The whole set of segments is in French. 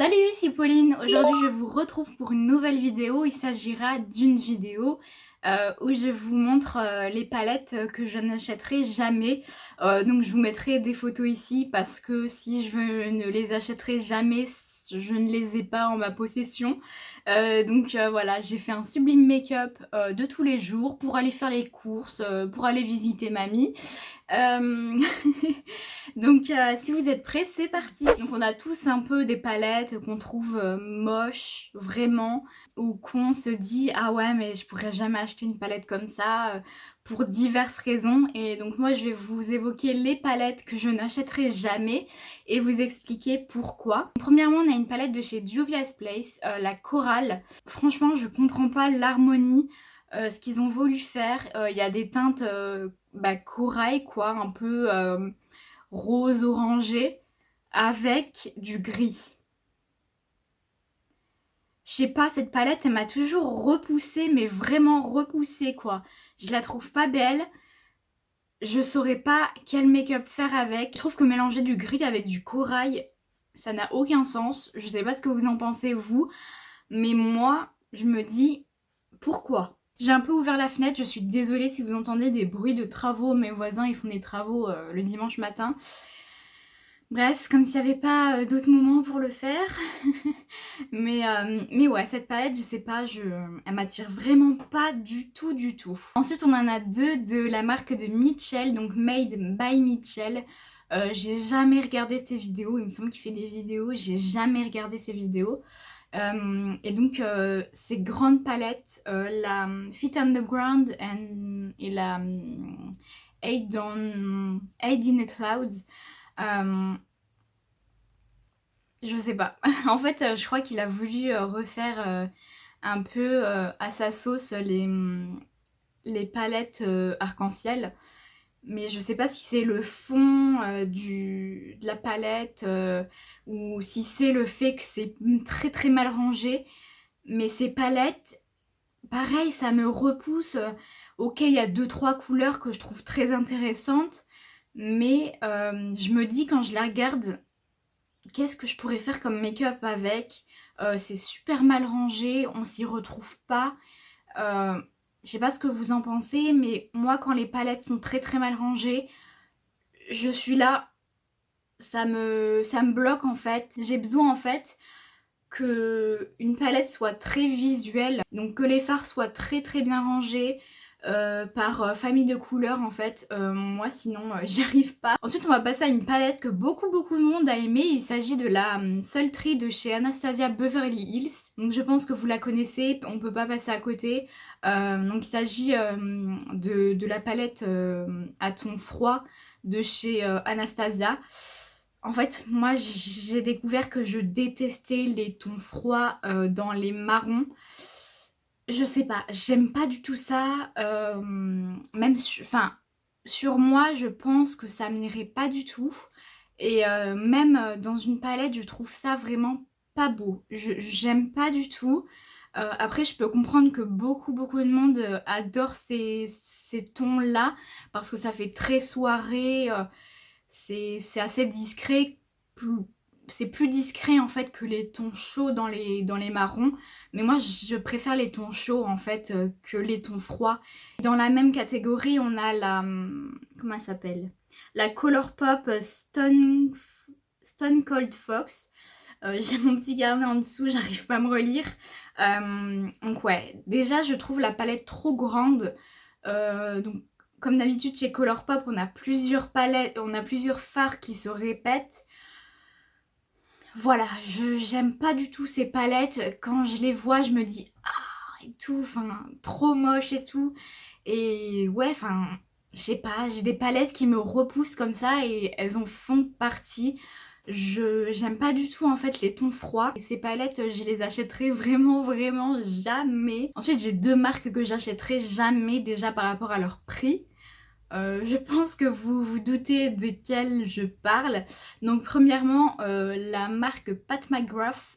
Salut, ici Pauline. Aujourd'hui, je vous retrouve pour une nouvelle vidéo. Il s'agira d'une vidéo où je vous montre les palettes que je n'achèterai jamais. Donc, je vous mettrai des photos ici parce que si je ne les achèterai jamais, je ne les ai pas en ma possession. Voilà, j'ai fait un sublime make-up de tous les jours pour aller faire les courses, pour aller visiter mamie. Euh, si vous êtes prêts, c'est parti. Donc on a tous un peu des palettes qu'on trouve moches, vraiment, ou qu'on se dit ah ouais mais je pourrais jamais acheter une palette comme ça pour diverses raisons. Et donc moi je vais vous évoquer les palettes que je n'achèterai jamais et vous expliquer pourquoi. Premièrement, on a une palette de chez Juvia's Place, la Coral. Franchement, je comprends pas l'harmonie. Ce qu'ils ont voulu faire, il y a des teintes corail quoi, un peu rose orangé avec du gris. Je sais pas, cette palette elle m'a toujours repoussée, mais vraiment repoussée quoi. Je la trouve pas belle. Je saurais pas quel make-up faire avec. Je trouve que mélanger du gris avec du corail, ça n'a aucun sens. Je sais pas ce que vous en pensez vous, mais moi je me dis pourquoi? J'ai un peu ouvert la fenêtre, je suis désolée si vous entendez des bruits de travaux, mes voisins ils font des travaux le dimanche matin. Bref, comme s'il n'y avait pas d'autres moments pour le faire. mais ouais, cette palette, je sais pas, elle m'attire vraiment pas du tout du tout. Ensuite, on en a deux de la marque de Mitchell, donc Made by Mitchell. J'ai jamais regardé ses vidéos, il me semble qu'il fait des vidéos, j'ai jamais regardé ses vidéos. Ces grandes palettes, la Fit on the Ground et la Aid in the Clouds, je sais pas. En fait, je crois qu'il a voulu refaire un peu à sa sauce les palettes arc-en-ciel. Mais je sais pas si c'est le fond de la palette ou si c'est le fait que c'est très très mal rangé. Mais ces palettes, pareil, ça me repousse. Ok, il y a 2-3 couleurs que je trouve très intéressantes. Mais je me dis quand je les regarde, qu'est-ce que je pourrais faire comme make-up avec? C'est super mal rangé, on s'y retrouve pas. Euh, je sais pas ce que vous en pensez, mais moi quand les palettes sont très très mal rangées, je suis là, ça me bloque en fait. J'ai besoin en fait que une palette soit très visuelle, donc que les fards soient très très bien rangés par famille de couleurs en fait. Moi sinon j'y arrive pas. Ensuite on va passer à une palette que beaucoup de monde a aimé. Il s'agit de la Sultry de chez Anastasia Beverly Hills. Donc je pense que vous la connaissez, on peut pas passer à côté. Donc il s'agit de la palette à ton froid de chez Anastasia. En fait, moi j'ai découvert que je détestais les tons froids dans les marrons. Je sais pas, j'aime pas du tout ça. Sur moi, je pense que ça m'irait pas du tout. Et même dans une palette, je trouve ça vraiment pas beau. J'aime pas du tout. Après, je peux comprendre que beaucoup de monde adore ces tons-là parce que ça fait très soirée. C'est assez discret. C'est plus discret en fait que les tons chauds dans les marrons. Mais moi je préfère les tons chauds en fait que les tons froids. Dans la même catégorie on a la... comment elle s'appelle? La Colourpop Stone Cold Fox. J'ai mon petit carnet en dessous, j'arrive pas à me relire. Donc ouais, déjà je trouve la palette trop grande. Donc comme d'habitude chez Colourpop, on a plusieurs palettes, on a plusieurs fards qui se répètent. Voilà, j'aime pas du tout ces palettes. Quand je les vois, je me dis ah et tout, enfin trop moche et tout. Et ouais, enfin, je sais pas, j'ai des palettes qui me repoussent comme ça et elles en font partie. J'aime pas du tout en fait les tons froids. Et ces palettes, je les achèterai vraiment jamais. Ensuite, j'ai deux marques que j'achèterai jamais déjà par rapport à leur prix. Je pense que vous vous doutez desquelles je parle. Donc premièrement, la marque Pat McGrath.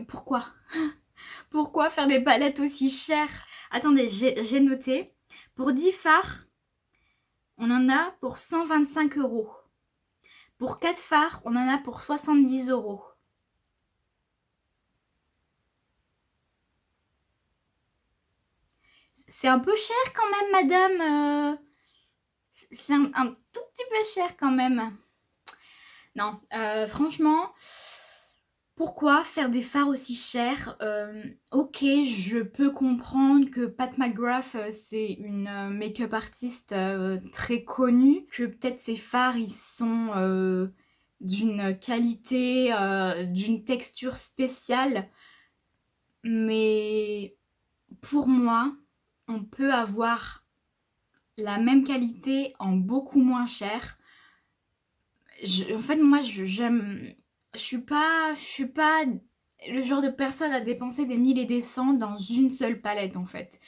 Pourquoi? Pourquoi faire des palettes aussi chères? Attendez, j'ai noté. Pour 10 fards, on en a pour 125 €. Pour 4 fards, on en a pour 70 €. C'est un peu cher quand même, madame. C'est un tout petit peu cher quand même. Non, franchement, pourquoi faire des fards aussi chers? Ok, je peux comprendre que Pat McGrath, c'est une make-up artiste très connue, que peut-être ses fards, ils sont d'une qualité, d'une texture spéciale, mais pour moi, on peut avoir la même qualité en beaucoup moins cher. En fait, moi, j'aime. Je suis pas le genre de personne à dépenser des 1000 et des cents dans une seule palette, en fait.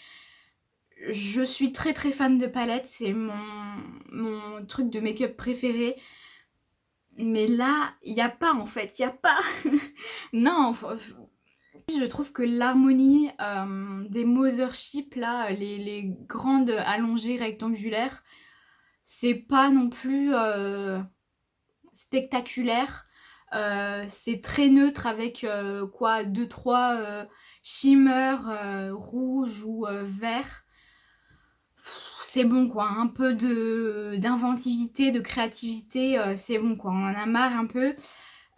Je suis très très fan de palettes, c'est mon truc de make-up préféré. Mais là, il n'y a pas, en fait, il n'y a pas. Non, je trouve que l'harmonie des Mothership, là, les grandes allongées rectangulaires, c'est pas non plus spectaculaire. C'est très neutre avec quoi, 2-3 shimmer rouge ou vert. C'est bon quoi, un peu d'inventivité, de créativité, c'est bon quoi, on en a marre un peu.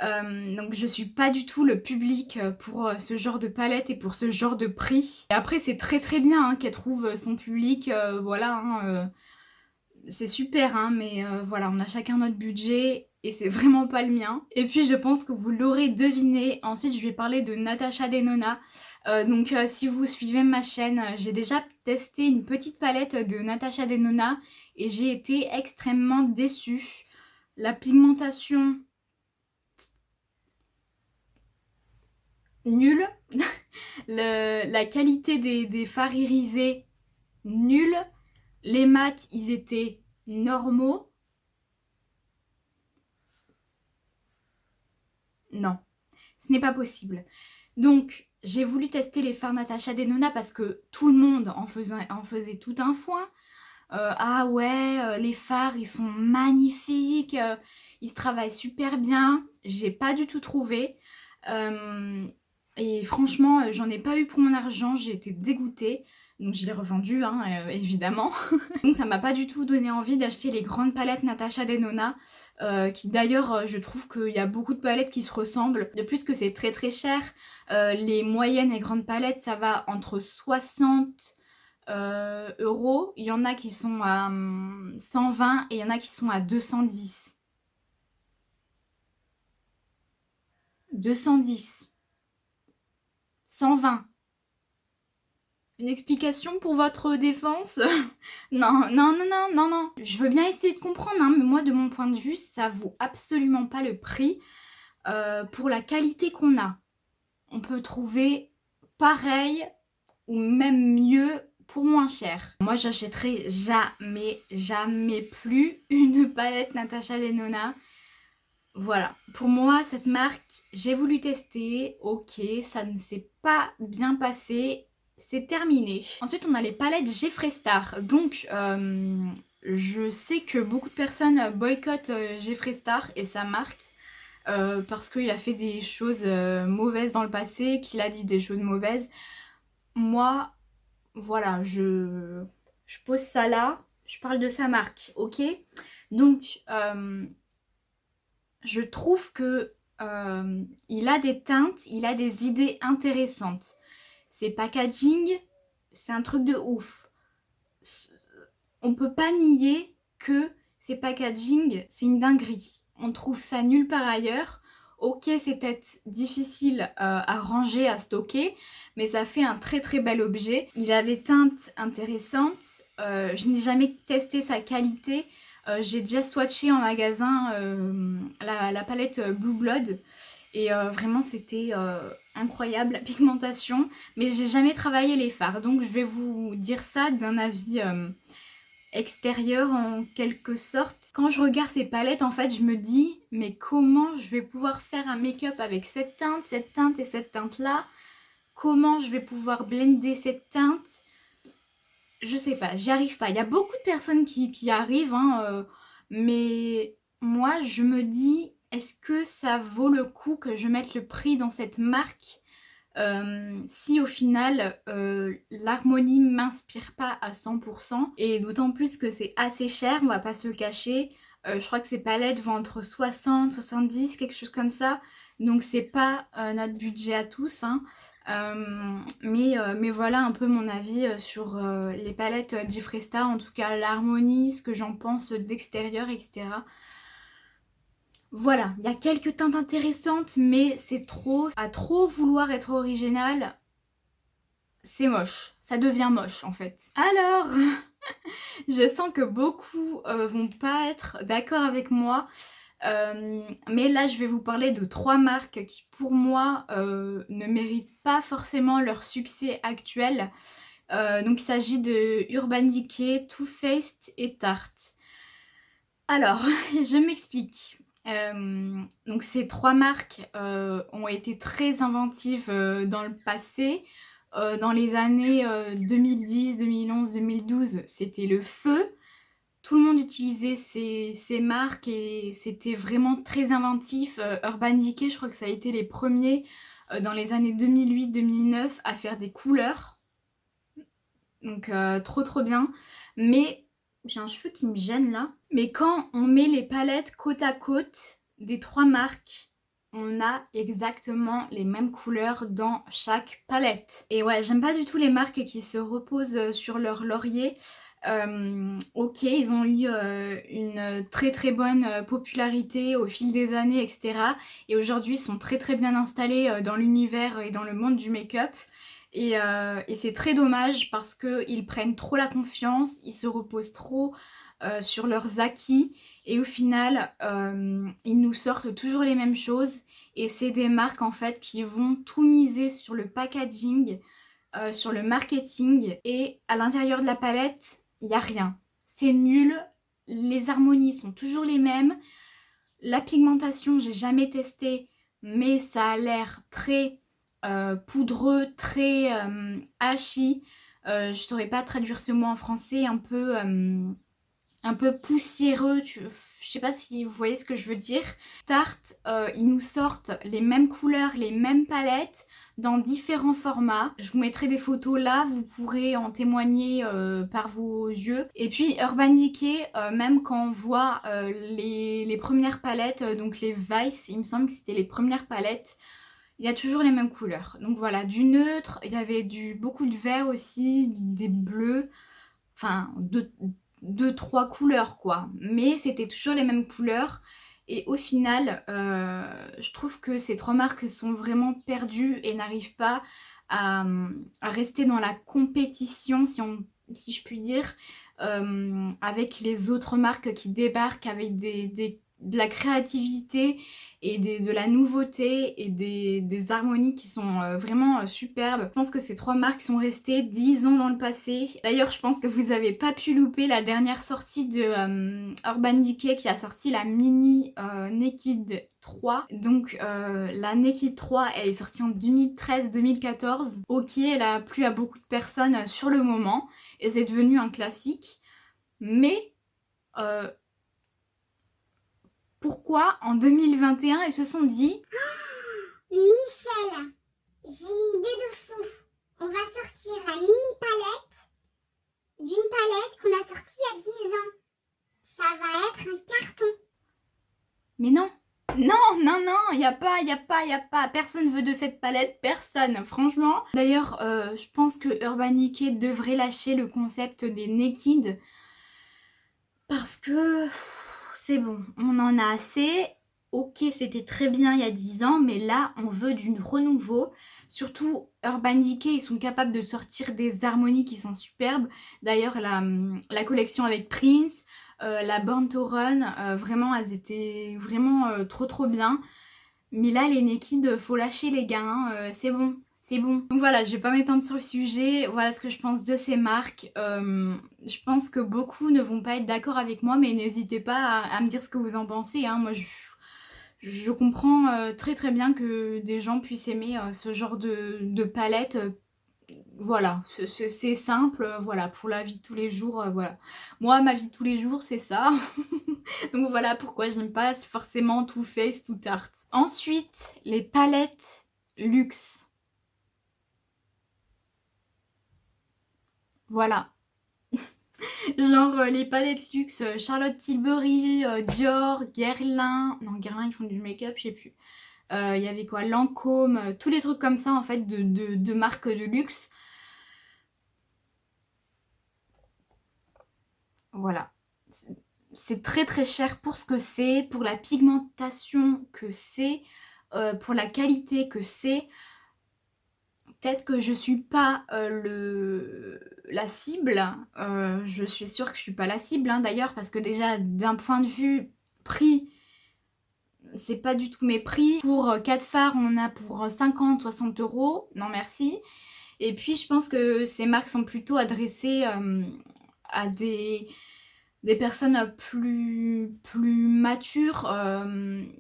Donc je suis pas du tout le public pour ce genre de palette et pour ce genre de prix. Et après c'est très très bien hein, qu'elle trouve son public, voilà, hein, c'est super hein, mais voilà, on a chacun notre budget et c'est vraiment pas le mien. Et puis je pense que vous l'aurez deviné, ensuite je vais parler de Natasha Denona. Donc si vous suivez ma chaîne, j'ai déjà testé une petite palette de Natasha Denona et j'ai été extrêmement déçue. La pigmentation, nulle. La qualité des fards irisés, nulle. Les mats, ils étaient normaux. Non, ce n'est pas possible. Donc, j'ai voulu tester les fards Natasha Denona parce que tout le monde en faisait tout un foin. Ah ouais, les fards, ils sont magnifiques, ils se travaillent super bien. J'ai pas du tout trouvé. Et franchement, j'en ai pas eu pour mon argent, j'ai été dégoûtée. Donc je l'ai revendu, hein, évidemment. Donc ça m'a pas du tout donné envie d'acheter les grandes palettes Natasha Denona, qui d'ailleurs, je trouve qu'il y a beaucoup de palettes qui se ressemblent. De plus que c'est très très cher, les moyennes et grandes palettes, ça va entre 60 euros. Il y en a qui sont à 120 et il y en a qui sont à 210. 210. 120. Une explication pour votre défense? Non, non, non, non, non, non. Je veux bien essayer de comprendre, hein, mais moi, de mon point de vue, ça vaut absolument pas le prix pour la qualité qu'on a. On peut trouver pareil ou même mieux pour moins cher. Moi, j'achèterai jamais, jamais plus une palette Natasha Denona. Voilà. Pour moi, cette marque, j'ai voulu tester. Ok, ça ne s'est pas bien passé. C'est terminé. Ensuite, on a les palettes Jeffree Star. Donc, je sais que beaucoup de personnes boycottent Jeffree Star et sa marque. Parce qu'il a fait des choses mauvaises dans le passé, qu'il a dit des choses mauvaises. Moi, voilà, je pose ça là, je parle de sa marque, ok? Donc, je trouve que il a des teintes, il a des idées intéressantes. Ses packaging, c'est un truc de ouf. On peut pas nier que ses packaging, c'est une dinguerie. On trouve ça nulle part ailleurs. Ok, c'est peut-être difficile à ranger, à stocker, mais ça fait un très très bel objet. Il a des teintes intéressantes. Je n'ai jamais testé sa qualité. J'ai déjà swatché en magasin la palette Blue Blood. Et vraiment, c'était incroyable, la pigmentation. Mais j'ai jamais travaillé les fards. Donc, je vais vous dire ça d'un avis extérieur en quelque sorte. Quand je regarde ces palettes, en fait, je me dis, mais comment je vais pouvoir faire un make-up avec cette teinte et cette teinte-là? Comment je vais pouvoir blender cette teinte? Je sais pas, j'y arrive pas. Il y a beaucoup de personnes qui y arrivent, hein, mais moi je me dis, est-ce que ça vaut le coup que je mette le prix dans cette marque si au final l'harmonie m'inspire pas à 100% et d'autant plus que c'est assez cher, on va pas se le cacher. Je crois que ces palettes vont entre 60, 70, quelque chose comme ça. Donc c'est pas notre budget à tous, hein. Mais voilà un peu mon avis sur les palettes Jeffree en tout cas l'harmonie, ce que j'en pense d'extérieur, etc. Voilà, il y a quelques teintes intéressantes, mais c'est trop. À trop vouloir être original, c'est moche. Ça devient moche en fait. Alors, je sens que beaucoup vont pas être d'accord avec moi. Mais là, je vais vous parler de 3 marques qui, pour moi, ne méritent pas forcément leur succès actuel. Donc, il s'agit de Urban Decay, Too Faced et Tarte. Alors, je m'explique. Donc ces 3 marques ont été très inventives dans le passé. Dans les années 2010, 2011, 2012, c'était le feu. Tout le monde utilisait ces marques et c'était vraiment très inventif. Urban Decay, je crois que ça a été les premiers dans les années 2008-2009 à faire des couleurs. Donc trop trop bien. Mais j'ai un cheveu qui me gêne là. Mais quand on met les palettes côte à côte des 3 marques, on a exactement les mêmes couleurs dans chaque palette. Et ouais, j'aime pas du tout les marques qui se reposent sur leur laurier. Ok, ils ont eu une très très bonne popularité au fil des années, etc. Et aujourd'hui, ils sont très très bien installés dans l'univers et dans le monde du make-up. Et c'est très dommage parce qu'ils prennent trop la confiance, ils se reposent trop sur leurs acquis et au final ils nous sortent toujours les mêmes choses et c'est des marques en fait qui vont tout miser sur le packaging, sur le marketing et à l'intérieur de la palette il n'y a rien. C'est nul, les harmonies sont toujours les mêmes, la pigmentation j'ai jamais testé mais ça a l'air très poudreux, très hachis. Je saurais pas traduire ce mot en français, un peu poussiéreux. Je sais pas si vous voyez ce que je veux dire. Tarte, ils nous sortent les mêmes couleurs, les mêmes palettes dans différents formats. Je vous mettrai des photos là, vous pourrez en témoigner par vos yeux. Et puis Urban Decay, même quand on voit les premières palettes, donc les Vice, il me semble que c'était les premières palettes, il y a toujours les mêmes couleurs. Donc voilà, du neutre, il y avait beaucoup de vert aussi, des bleus, enfin deux, trois couleurs quoi. Mais c'était toujours les mêmes couleurs. Et au final, je trouve que ces 3 marques sont vraiment perdues et n'arrivent pas à, à rester dans la compétition, si je puis dire, avec les autres marques qui débarquent avec de la créativité et de la nouveauté et des harmonies qui sont vraiment superbes. Je pense que ces 3 marques sont restées 10 ans dans le passé. D'ailleurs, je pense que vous avez pas pu louper la dernière sortie de Urban Decay qui a sorti la mini Naked 3. Donc la Naked 3, elle est sortie en 2013-2014. Ok, elle a plu à beaucoup de personnes sur le moment et c'est devenu un classique. Mais pourquoi en 2021 ils se sont dit Michel, j'ai une idée de fou. On va sortir la mini palette d'une palette qu'on a sortie il y a 10 ans. Ça va être un carton. mais non, non, non, non, y a pas, personne veut de cette palette, personne, franchement. D'ailleurs, je pense que Urban Decay devrait lâcher le concept des naked parce que c'est bon, on en a assez. Ok, c'était très bien il y a 10 ans, mais là, on veut du renouveau. Surtout, Urban Decay, ils sont capables de sortir des harmonies qui sont superbes. D'ailleurs, la collection avec Prince, la Born to Run, vraiment, elles étaient vraiment trop trop bien. Mais là, les Naked, faut lâcher les gars, hein, c'est bon. C'est bon. Donc voilà, je vais pas m'étendre sur le sujet. Voilà ce que je pense de ces marques. Je pense que beaucoup ne vont pas être d'accord avec moi, mais n'hésitez pas à me dire ce que vous en pensez, hein. Moi, je comprends très très bien que des gens puissent aimer ce genre de palette Voilà, c'est simple, voilà, pour la vie de tous les jours, voilà. Moi, ma vie de tous les jours, c'est ça. Donc voilà pourquoi j'aime pas forcément Too Faced ou Tarte. Ensuite, les palettes luxe. Voilà. Genre les palettes luxe, Charlotte Tilbury, Dior, Guerlain. Non, Guerlain, ils font du make-up, je sais plus. Il y avait quoi, Lancôme, tous les trucs comme ça en fait de marques de luxe. Voilà. C'est très très cher pour ce que c'est, pour la pigmentation que c'est, pour la qualité que c'est. Peut-être que je suis pas la cible, je suis sûre que je suis pas la cible hein, d'ailleurs, parce que déjà d'un point de vue prix, c'est pas du tout mes prix. Pour 4 fards, on en a pour 50-60 euros, non merci. Et puis je pense que ces marques sont plutôt adressées à des personnes plus matures,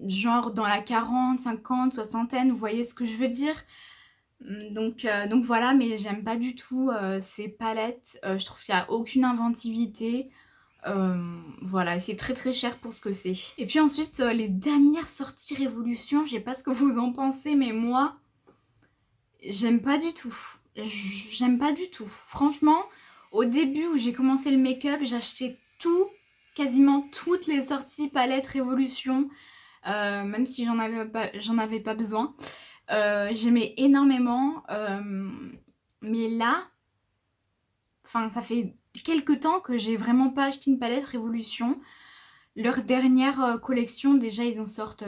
genre dans la 40, 50, soixantaine, vous voyez ce que je veux dire? Donc voilà, mais j'aime pas du tout ces palettes, je trouve qu'il n'y a aucune inventivité. Voilà, et c'est très très cher pour ce que c'est. Et puis ensuite, les dernières sorties Révolution, je sais pas ce que vous en pensez, mais moi, j'aime pas du tout. J'aime pas du tout. Franchement, au début où j'ai commencé le make-up, j'achetais tout, quasiment toutes les sorties palettes Révolution, même si j'en avais pas besoin. J'aimais énormément, mais là, enfin ça fait quelques temps que j'ai vraiment pas acheté une palette Révolution. Leur dernière collection, déjà ils en sortent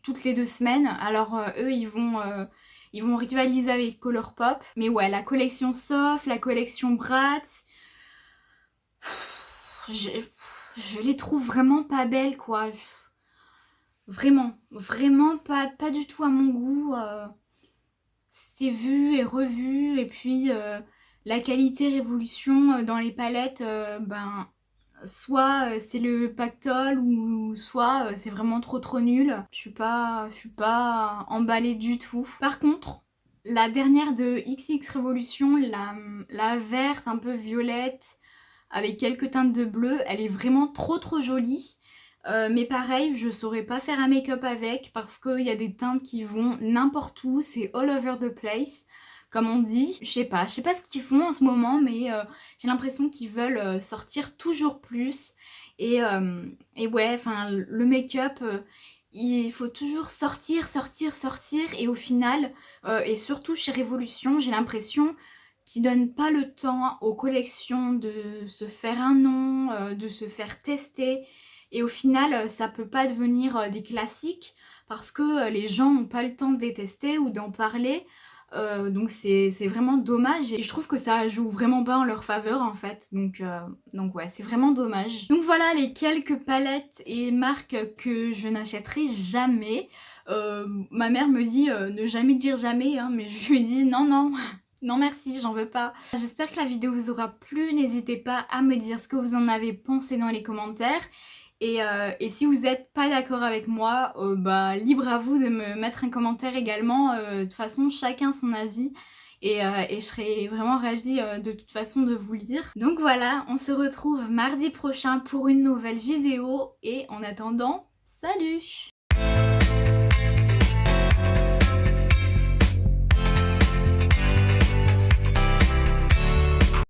toutes les 2 semaines. Alors eux ils vont rivaliser avec Colourpop. Mais ouais, la collection Soft, la collection Bratz, je, je les trouve vraiment pas belles quoi. Vraiment, vraiment pas du tout à mon goût. C'est vu et revu. Et puis la qualité Révolution dans les palettes, ben soit c'est le pactole ou soit c'est vraiment trop nul. Je suis pas emballée du tout. Par contre, la dernière de XX Révolution, la verte un peu violette avec quelques teintes de bleu, elle est vraiment trop jolie. Mais pareil, je saurais pas faire un make-up avec parce qu'il y a des teintes qui vont n'importe où, c'est all over the place, comme on dit. Je sais pas ce qu'ils font en ce moment, mais j'ai l'impression qu'ils veulent sortir toujours plus. Et ouais, enfin, le make-up, il faut toujours sortir, et au final, et surtout chez Révolution, j'ai l'impression qu'ils donnent pas le temps aux collections de se faire un nom, de se faire tester. Et au final, ça peut pas devenir des classiques parce que les gens n'ont pas le temps de les tester ou d'en parler. Donc c'est vraiment dommage et je trouve que ça joue vraiment pas en leur faveur en fait. Donc ouais, c'est vraiment dommage. Donc voilà les quelques palettes et marques que je n'achèterai jamais. Ma mère me dit ne jamais dire jamais, hein, mais je lui dis non, non. Non merci, j'en veux pas. J'espère que la vidéo vous aura plu. N'hésitez pas à me dire ce que vous en avez pensé dans les commentaires. Et si vous n'êtes pas d'accord avec moi, bah, libre à vous de me mettre un commentaire également. De toute façon, chacun son avis. Et je serai vraiment ravie de toute façon de vous le dire. Donc voilà, on se retrouve mardi prochain pour une nouvelle vidéo. Et en attendant, salut!